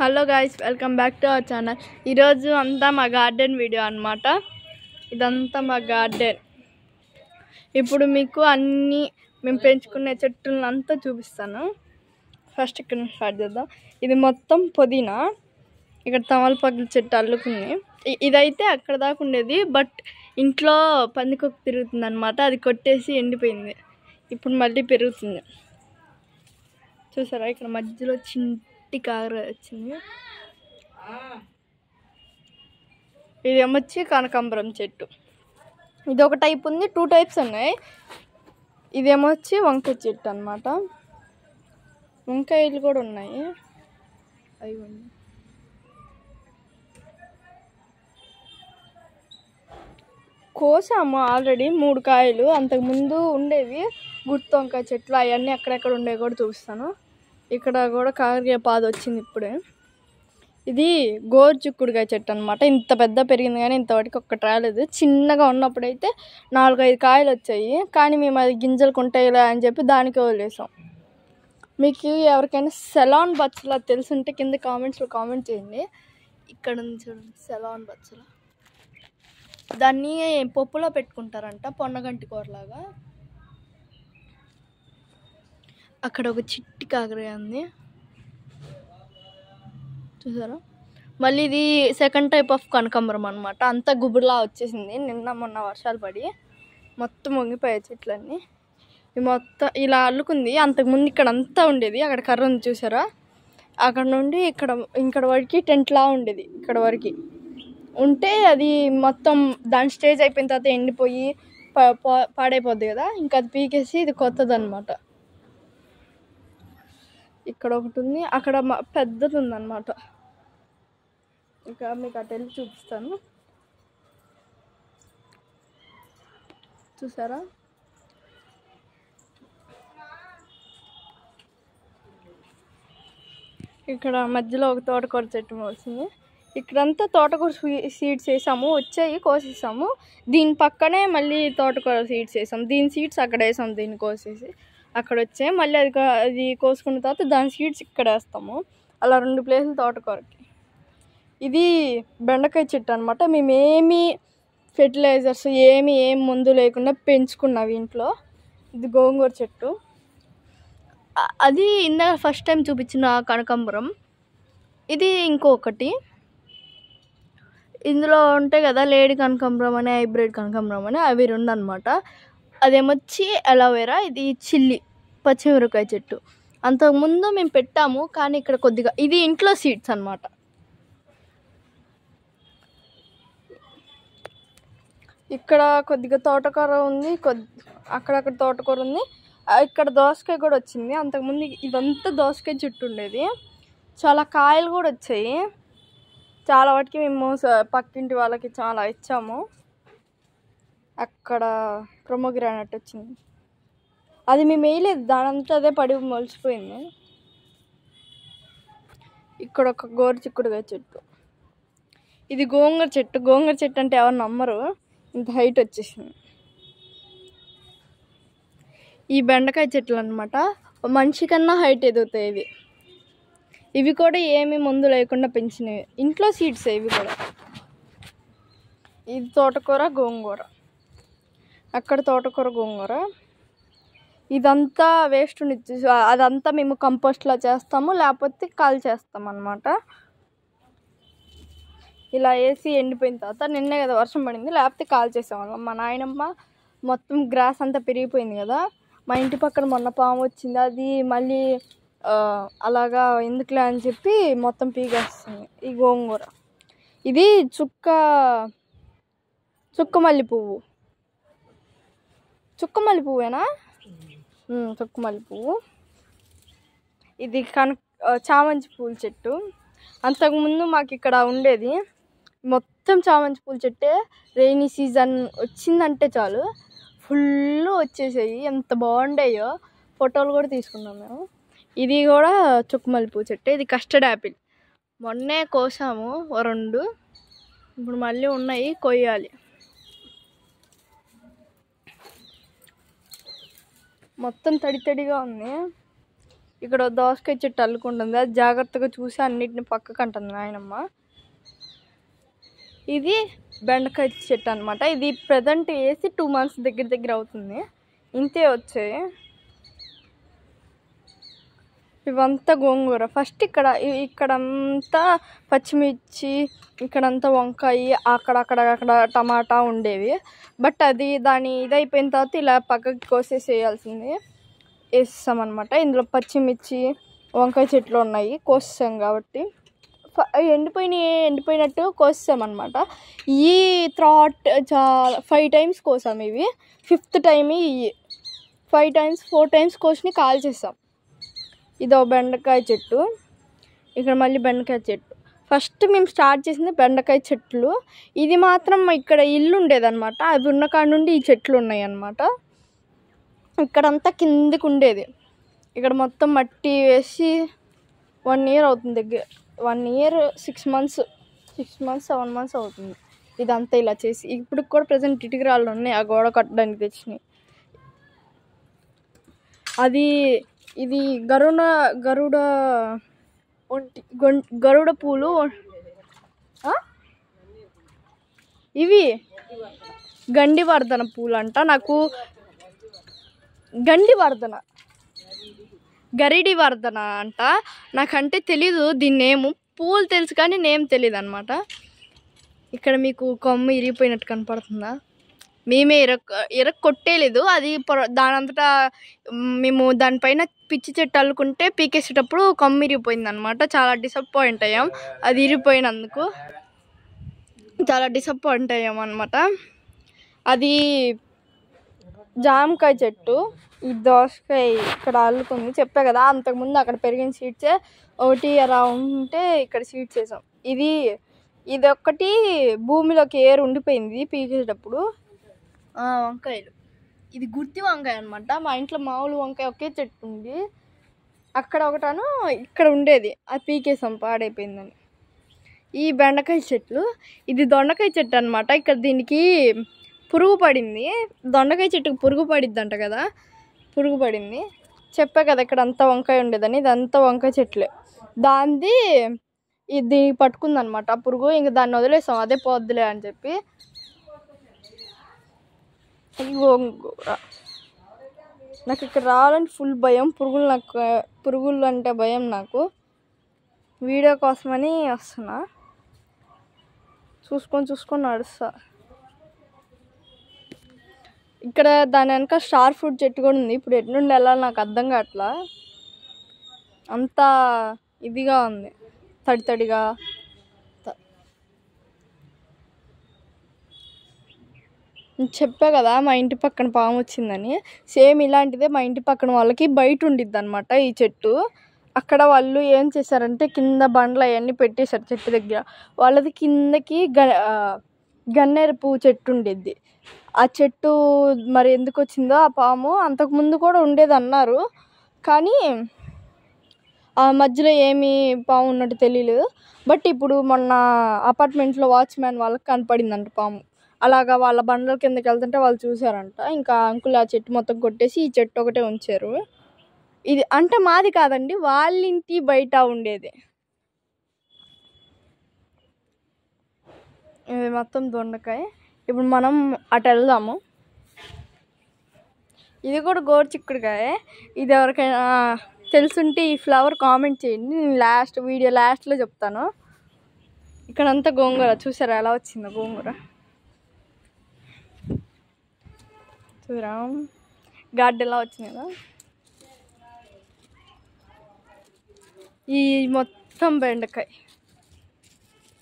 Hello guys, welcome back to our channel. ఈరోజు అంతా మా గార్డెన్ వీడియో అనమాట. ఇదంతా మా గార్డెన్. ఇప్పుడు మీకు అన్నీ మేము పెంచుకునే చెట్టులను అంతా చూపిస్తాను. ఫస్ట్ ఇక్కడ స్టార్ట్ చేద్దాం. ఇది మొత్తం పుదీనా. ఇక్కడ తమలపాకుల చెట్టు అల్లుకుంది. ఇదైతే అక్కడ దాకా ఉండేది, బట్ ఇంట్లో పందికొక్కు తిరుగుతుంది అనమాట. అది కొట్టేసి ఎండిపోయింది. ఇప్పుడు మళ్ళీ పెరుగుతుంది. చూసారా, ఇక్కడ మధ్యలో చిట్టి కార వచ్చింది. ఇది ఏమొచ్చి కనకాంబరం చెట్టు. ఇది ఒక టైప్ ఉంది, 2 టైప్స్ ఉన్నాయి. ఇదేమొచ్చి వంకాయ చెట్టు అనమాట. వంకాయలు కూడా ఉన్నాయి. అవి కోసాము ఆల్రెడీ 3 కాయలు. అంతకుముందు ఉండేవి గుత్తి వంకాయ చెట్లు, అవన్నీ ఎక్కడెక్కడ ఉండేవి కూడా చూపిస్తాను. ఇక్కడ కూడా కాకరకాయ పాదు వచ్చింది ఇప్పుడే. ఇది గోరుచిక్కుడుకాయ చెట్టు అనమాట. ఇంత పెద్ద పెరిగింది కానీ ఇంతవరకు ఒక్కటి రాలేదు. చిన్నగా ఉన్నప్పుడైతే 4-5 కాయలు వచ్చాయి, కానీ మేము అది గింజలు కొంటాయిలే అని చెప్పి దానికే వదిలేసాం. మీకు ఎవరికైనా సెలాన్ బచ్చలా తెలుసుంటే కింద కామెంట్స్లో కామెంట్ చేయండి. ఇక్కడ ఉంది చూడండి, సెలాన్ బచ్చలా. దాన్ని పప్పులో పెట్టుకుంటారంట, పొన్నగంటి కూరలాగా. అక్కడ ఒక చిట్టి కాకరకాయ ఉంది, చూసారా. మళ్ళీ ఇది సెకండ్ టైప్ ఆఫ్ కనకాంబరం అనమాట. అంతా గుబురులా వచ్చేసింది. నిన్న మొన్న వర్షాలు పడి మొత్తం వంగిపోయాయి చెట్లన్నీ. ఇది మొత్తం ఇలా అల్లుకుంది. అంతకుముందు ఇక్కడ అంతా ఉండేది. అక్కడ కర్ర ఉంది చూసారా, అక్కడ నుండి ఇక్కడ వరకు టెంట్లా ఉండేది. ఇక్కడ వరకు ఉంటే అది మొత్తం దాని స్టేజ్ అయిపోయిన తర్వాత ఎండిపోయి పాడైపోద్ది కదా, ఇంకా అది పీకేసి ఇది కొత్తది అనమాట. ఇక్కడ ఒకటి ఉంది, అక్కడ పెద్దది ఉందన్నమాట. ఇంకా మీకు అటు వెళ్ళి చూపిస్తాను. చూసారా, ఇక్కడ మధ్యలో ఒక తోటకూర చెట్టు వచ్చింది. ఇక్కడంతా తోటకూర సీడ్స్ వేసాము, వచ్చాయి, కోసేసాము. దీని పక్కనే మళ్ళీ తోటకూర సీడ్స్ వేసాము. దీని సీడ్స్ అక్కడ వేసాము, దీన్ని కోసేసి అక్కడ వచ్చాయి. మళ్ళీ అది కోసుకున్న తర్వాత దాని సీడ్స్ ఇక్కడ వేస్తాము. అలా 2 ప్లేసులు తోటకూరకి. ఇది బెండకాయ చెట్టు అనమాట. మేమేమి ఫెర్టిలైజర్స్ ఏం మందు లేకుండా పెంచుకున్నాం ఇంట్లో. ఇది గోంగూర చెట్టు. అది ఇందాక ఫస్ట్ టైం చూపించిన కనకాంబరం. ఇది ఇంకొకటి. ఇందులో ఉంటాయి కదా, లేడీ కనకాంబరం అని, హైబ్రిడ్ కనకాంబరం అని, అవి 2 అనమాట. అదేమొచ్చి అలోవెరా. ఇది చిల్లీ పచ్చిమిరపకాయ చెట్టు. అంతకుముందు మేము పెట్టాము, కానీ ఇక్కడ కొద్దిగా ఇది ఇంట్లో సీడ్స్ అనమాట. ఇక్కడ కొద్దిగా తోటకూర ఉంది, అక్కడక్కడ తోటకూర ఉంది. ఇక్కడ దోసకాయ కూడా వచ్చింది. అంతకుముందు ఇదంతా దోసకాయ చెట్టు ఉండేది. చాలా కాయలు కూడా వచ్చాయి. చాలా వాటికి మేము పక్కింటి వాళ్ళకి చాలా ఇచ్చాము. అక్కడ ప్రొమోగ్రానైట్ వచ్చింది, అది మేము వేయలేదు, దానంతా అదే పడి మొలిచిపోయింది. ఇక్కడ ఒక గోరుచిక్కుడుకాయ చెట్టు. ఇది గోంగూర చెట్టు. గోంగూర చెట్టు అంటే ఎవరు నమ్మరు, ఇంత హైట్ వచ్చేసింది. ఈ బెండకాయ చెట్లు అనమాట. మనిషి కన్నా హైట్ ఎదుగుతాయి ఇవి కూడా ఏమీ మందు లేకుండా పెంచినవి, ఇంట్లో సీడ్స్ ఇవి కూడా. ఇది తోటకూర, గోంగూర. అక్కడ తోటకూర, గోంగూర. ఇదంతా వేస్ట్ ఉండిద్ది, అదంతా మేము కంపోస్ట్లా చేస్తాము, లేకపోతే కాల్ చేస్తాం అన్నమాట. ఇలా వేసి ఎండిపోయిన తర్వాత, నిన్నే కదా వర్షం పడింది, లేకపోతే కాల్ చేసేవాళ్ళం. మా నాయనమ్మ మొత్తం గ్రాస్ అంతా పెరిగిపోయింది కదా, మా ఇంటి పక్కన మొన్న పాము వచ్చింది, అది మళ్ళీ అలాగా ఎందుకులే అని చెప్పి మొత్తం పీకేస్తుంది. ఈ గోంగూర. ఇది చుక్కమల్లి పువ్వు. చుక్కమల్లి పువ్వేనా? చుక్కమల్లి పువ్వు. ఇది చామంతి పూల చెట్టు. అంతకుముందు మాకు ఇక్కడ ఉండేది మొత్తం చామంతి పూల చెట్టే. రెయినీ సీజన్ వచ్చిందంటే చాలు ఫుల్ వచ్చేసాయి. ఎంత బాగుండేయో, ఫోటోలు కూడా తీసుకున్నాం మేము. ఇది కూడా చుక్కమల్లి పువ్వు చెట్టు. ఇది కస్టర్డ్ యాపిల్. మొన్నే కోసాము 2, ఇప్పుడు మళ్ళీ ఉన్నాయి, కొయ్యాలి. మొత్తం తడిగా ఉంది. ఇక్కడ దోసకాయ చెట్టు అల్లుకుంటుంది, అది జాగ్రత్తగా చూసి అన్నిటిని పక్కకు అంటుంది నాయనమ్మ. ఇది బెండకాయ చెట్టు అనమాట. ఇది ప్రజెంట్ వేసి 2 months దగ్గర అవుతుంది. ఇంతే వచ్చాయి. ఇవంతా గోంగూర. ఫస్ట్ ఇక్కడంతా పచ్చిమిర్చి, ఇక్కడంతా వంకాయ, అక్కడ టమాటా ఉండేవి. బట్ అది దాని ఇదైపోయిన తర్వాత ఇలా పక్కకి కోసేసేయాల్సింది వేస్తామన్నమాట. ఇందులో పచ్చిమిర్చి, వంకాయ చెట్లు ఉన్నాయి, కోసేసాం కాబట్టి. ఎండిపోయినట్టు కోసామన్నమాట. ఈ థ్రాట్ 5 times కోసాం. ఇవి 5th time. 4 times కోసి కాల్ చేసాం. ఇదో బెండకాయ చెట్టు, ఇక్కడ మళ్ళీ బెండకాయ చెట్టు. ఫస్ట్ మేము స్టార్ట్ చేసింది బెండకాయ చెట్లు. ఇది మాత్రం ఇక్కడ ఇల్లు ఉండేదన్నమాట. అవి ఉన్న కాడ నుండి ఈ చెట్లు ఉన్నాయి అన్నమాట. ఇక్కడంతా కిందికి ఉండేది. ఇక్కడ మొత్తం మట్టి వేసి 1 year అవుతుంది. 1 year 6 months 7 months అవుతుంది ఇదంతా ఇలా చేసి. ఇప్పుడు కూడా ప్రజెంట్ ఇటుకరాళ్ళు ఉన్నాయి ఆ గోడ కట్టడానికి తెచ్చినాయి. ఇది గరుడ పూలు. ఇవి గండివర్ధన పూలు అంట. నాకు గరిడివర్ధన అంట. నాకంటే తెలీదు దీని నేము. పూలు తెలుసు కానీ నేమ్ తెలియదు అనమాట. ఇక్కడ మీకు కొమ్మ ఇరిగిపోయినట్టు కనపడుతుందా? మేమే కొట్టేలేదు, అది దానంతటా మేము దానిపైన పిచ్చి చెట్టు అల్లుకుంటే పీకేసేటప్పుడు కొమ్మ ఇరిగిపోయింది అనమాట. చాలా డిసప్పాయింట్ అయ్యాం. అది ఇరిగిపోయినందుకు చాలా డిసప్పాయింట్ అయ్యాం అనమాట. అది జామకాయ చెట్టు. ఈ దోసకాయ ఇక్కడ అల్లుకుంది చెప్పా కదా. అంతకుముందు అక్కడ పెరిగిన సీడ్సే ఒకటి అలా ఉంటే ఇక్కడ సీడ్స్ వేసాం. ఇది ఒక్కటి భూమిలోకి ఏరు ఉండిపోయింది పీకేసేటప్పుడు. వంకాయలు. ఇది గుర్తి వంకాయ అనమాట. మా ఇంట్లో మామూలు వంకాయ ఒకే చెట్టు ఉంది. అక్కడ ఒకటాను ఇక్కడ ఉండేది, అది పీకేసాం పాడైపోయిందని. ఈ బెండకాయ చెట్లు. ఇది దొండకాయ చెట్టు అనమాట. ఇక్కడ దీనికి పురుగు పడింది. దొండకాయ చెట్టుకు పురుగు పడిద్దంట కదా, పురుగు పడింది. చెప్పా కదా ఇక్కడ అంతా వంకాయ ఉండేదని. ఇదంతా వంకాయ చెట్లే. ఇది పట్టుకుందనమాట ఆ పురుగు. ఇంక దాన్ని వదిలేసాం, అదే పోద్దులే అని చెప్పి. గోంగూర. నాకు ఇక్కడ రావాలని ఫుల్ భయం. పురుగులు అంటే భయం నాకు. వీడియో కోసమని వస్తున్నా. చూసుకొని నడుస్తా. ఇక్కడ దాని వెనక స్టార్ ఫ్రూట్ చెట్టు కూడా ఉంది. ఇప్పుడు ఎటు నుండి వెళ్ళాలి నాకు అర్థం కావట్లా. అంతా ఇదిగా ఉంది, తడిగా. చెప్పా కదా మా ఇంటి పక్కన పాము వచ్చిందని. సేమ్ ఇలాంటిదే మా ఇంటి పక్కన వాళ్ళకి బయట ఉండిద్ది అనమాట ఈ చెట్టు. అక్కడ వాళ్ళు ఏం చేశారంటే కింద బండ్లు అవన్నీ పెట్టేశారు చెట్టు దగ్గర. వాళ్ళది కిందకి గన్నేరు పువ్వు చెట్టు ఉండిద్ది. ఆ చెట్టు మరి ఎందుకు వచ్చిందో ఆ పాము. అంతకుముందు కూడా ఉండేది అన్నారు, కానీ ఆ మధ్యలో ఏమీ పాము ఉన్నట్టు తెలియలేదు. బట్ ఇప్పుడు మొన్న అపార్ట్మెంట్లో వాచ్మ్యాన్ వాళ్ళకి కనపడిందంట పాము. అలాగా వాళ్ళ బండ్ల కిందకి వెళ్తుంటే వాళ్ళు చూసారంట. ఇంకా అంకుల్ ఆ చెట్టు మొత్తం కొట్టేసి ఈ చెట్టు ఒకటే ఉంచారు. ఇది అంటే మాది కాదండి, వాళ్ళ ఇంటి బయట ఉండేది. ఇది మొత్తం దొండకాయ. ఇప్పుడు మనం అటు వెళ్దాము. ఇది కూడా గోరుచిక్కుడుకాయ. ఇది ఎవరికైనా తెలుసుంటే ఈ ఫ్లవర్ కామెంట్ చేయండి, నేను వీడియో లాస్ట్లో చెప్తాను. ఇక్కడంతా గోంగూర. చూసారా ఎలా వచ్చిందో గోంగూర? చూరా గార్డెన్ ఎలా వచ్చింది కదా. ఈ మొత్తం బెండకాయ.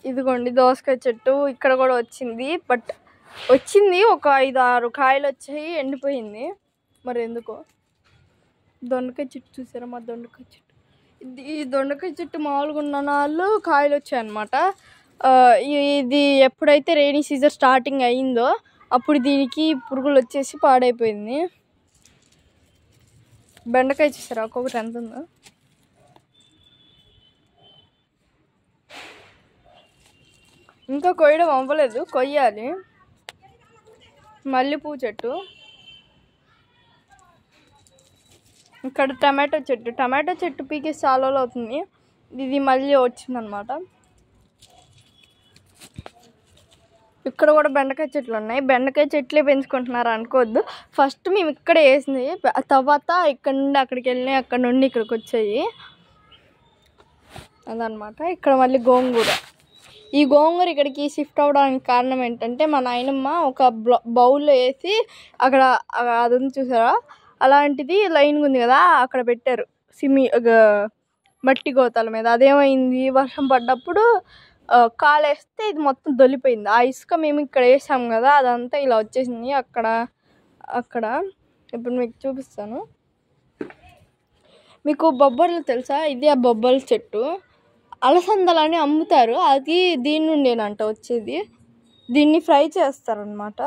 ఇదిగోండి దోసకాయ చెట్టు. ఇక్కడ కూడా వచ్చింది, బట్ ఒక 5-6 కాయలు వచ్చాయి, ఎండిపోయింది మరి ఎందుకో. దొండకాయ చెట్టు చూసారా? మా దొండకాయ చెట్టు. ఈ దొండకాయ చెట్టు మామూలుగా ఉన్న నాళ్ళు కాయలు వచ్చాయన్నమాట. ఇది ఎప్పుడైతే రైనీ సీజన్ స్టార్టింగ్ అయిందో అప్పుడు దీనికి పురుగులు వచ్చేసి పాడైపోయింది. బెండకాయ చూసారా ఒక్కొక్కటి ఎంత ఉందో. ఇంకా కొయ్యడం అవ్వలేదు, కొయ్యాలి. మల్లెపూ చెట్టు. ఇక్కడ టమాటో చెట్టు పీకేసి చాలా రోజులు అవుతుంది. ఇది మళ్ళీ వచ్చిందనమాట. ఇక్కడ కూడా బెండకాయ చెట్లు ఉన్నాయి. బెండకాయ చెట్లే పెంచుకుంటున్నారు అనుకోవద్దు. ఫస్ట్ మేము ఇక్కడ వేసింది, తర్వాత ఇక్కడ నుండి అక్కడికి వెళ్ళినాయి, అక్కడ నుండి ఇక్కడికి వచ్చాయి అదనమాట. ఇక్కడ మళ్ళీ గోంగూర. ఈ గోంగూర ఇక్కడికి షిఫ్ట్ అవ్వడానికి కారణం ఏంటంటే మా నాయనమ్మ ఒక బౌల్లో వేసి అక్కడ అది ఉంది చూసారా, అలాంటిది లైన్గా ఉంది కదా, అక్కడ పెట్టారు మట్టి గోతాల మీద. అదేమైంది, వర్షం పడ్డప్పుడు కాలేస్తే ఇది మొత్తం దొల్లిపోయింది. ఆ ఇసుక మేము ఇక్కడ వేసాం కదా, అదంతా ఇలా వచ్చేసింది. అక్కడ ఇప్పుడు మీకు చూపిస్తాను. మీకు బొబ్బర్లు తెలుసా? ఇది ఆ బొబ్బర్ల చెట్టు. అలసందలని అమ్ముతారు, అది దీని నుండేనంట వచ్చేది. దీన్ని ఫ్రై చేస్తారనమాట.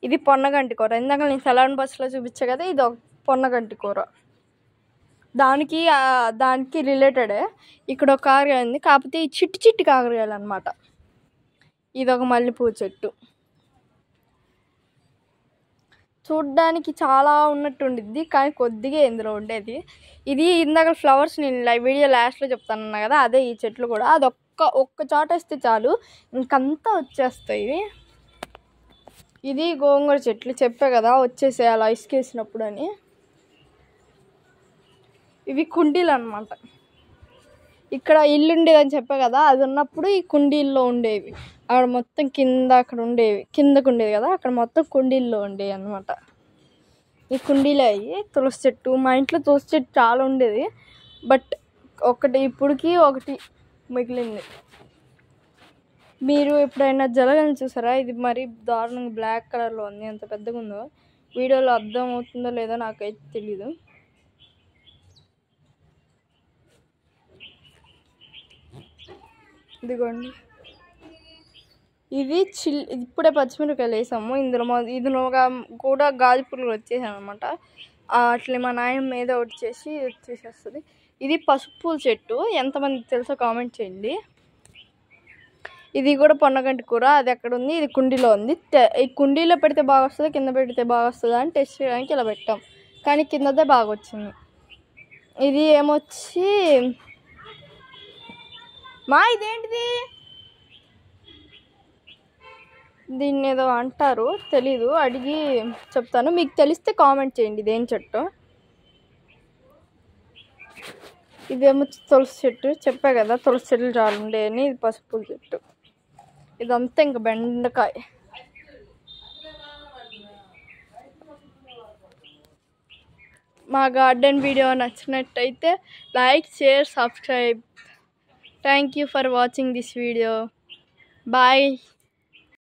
ఇది పొన్నగంటి కూర. ఇందాక నేను సెలవన్ బస్సులో చూపించా కదా, ఇది ఒక పొన్నగంటి కూర. దానికి రిలేటెడే ఇక్కడ ఒక కాకరకాయ ఉంది, కాకపోతే ఈ చిట్టి కాకరకాయలు అనమాట. ఇది ఒక మల్లెపూ చెట్టు. చూడ్డానికి చాలా ఉన్నట్టు ఉండిద్ది, కానీ కొద్దిగా ఇందులో ఉండేది. ఇది ఇందాక ఫ్లవర్స్ నేను వీడియో లాస్ట్లో చెప్తానన్నా కదా, అదే ఈ చెట్లు కూడా. అది ఒక్క చోట వేస్తే చాలు, ఇంకంతా వచ్చేస్తాయి. ఇది గోంగూర చెట్లు. చెప్పే కదా వచ్చేసాయి అలా ఇసుకేసినప్పుడు అని. ఇవి కుండీలు అనమాట. ఇక్కడ ఇల్లు ఉండేదని చెప్పా కదా, అది ఉన్నప్పుడు ఈ కుండీల్లో ఉండేవి. అక్కడ మొత్తం అక్కడ ఉండేవి, కిందకు ఉండేది కదా, అక్కడ మొత్తం కుండీల్లో ఉండేవి అనమాట. ఈ కుండీలు అయ్యి తులసి చెట్టు. మా ఇంట్లో తులసి చెట్టు చాలా ఉండేది, బట్ ఇప్పటికి ఒకటి మిగిలింది. మీరు ఎప్పుడైనా జలగని చూసారా? ఇది మరి దారుణంగా బ్లాక్ కలర్లో ఉంది, ఎంత పెద్దగా ఉందో. వీడియోలో అర్థం అవుతుందో లేదో నాకైతే తెలీదు. ఇదిగోండి, ఇది ఇప్పుడే పచ్చిమిరపకాయలు వేసాము. ఇందులో కూడా గాజు పురుగులు వచ్చేసాను అనమాట. అట్లే మా నాయన మీద వచ్చేసి తీసేస్తుంది. ఇది పసుపు పూల చెట్టు. ఎంతమందికి తెలుసో కామెంట్ చేయండి. ఇది కూడా పొన్నగంటి కూర. అది ఎక్కడ ఉంది? ఇది కుండీలో ఉంది. ఈ కుండీలో పెడితే బాగా వస్తుంది, కింద పెడితే బాగా వస్తుందా అని టెస్ట్ చేయడానికి ఇలా పెట్టాం, కానీ కిందదే బాగా వచ్చింది. ఇది ఏమొచ్చి ఇదేంటిది, దీన్ని ఏదో అంటారు, తెలీదు, అడిగి చెప్తాను. మీకు తెలిస్తే కామెంట్ చేయండి ఇదేం చెట్టు. ఇదేమో తులసి చెట్టు. చెప్పా కదా తులసి చెట్లు చాలా ఉండేయని. ఇది పసుపు చెట్టు. ఇదంతా ఇంకా బెండకాయ. మా గార్డెన్ వీడియో నచ్చినట్టయితే like, share, subscribe. Thank you for watching this video. Bye.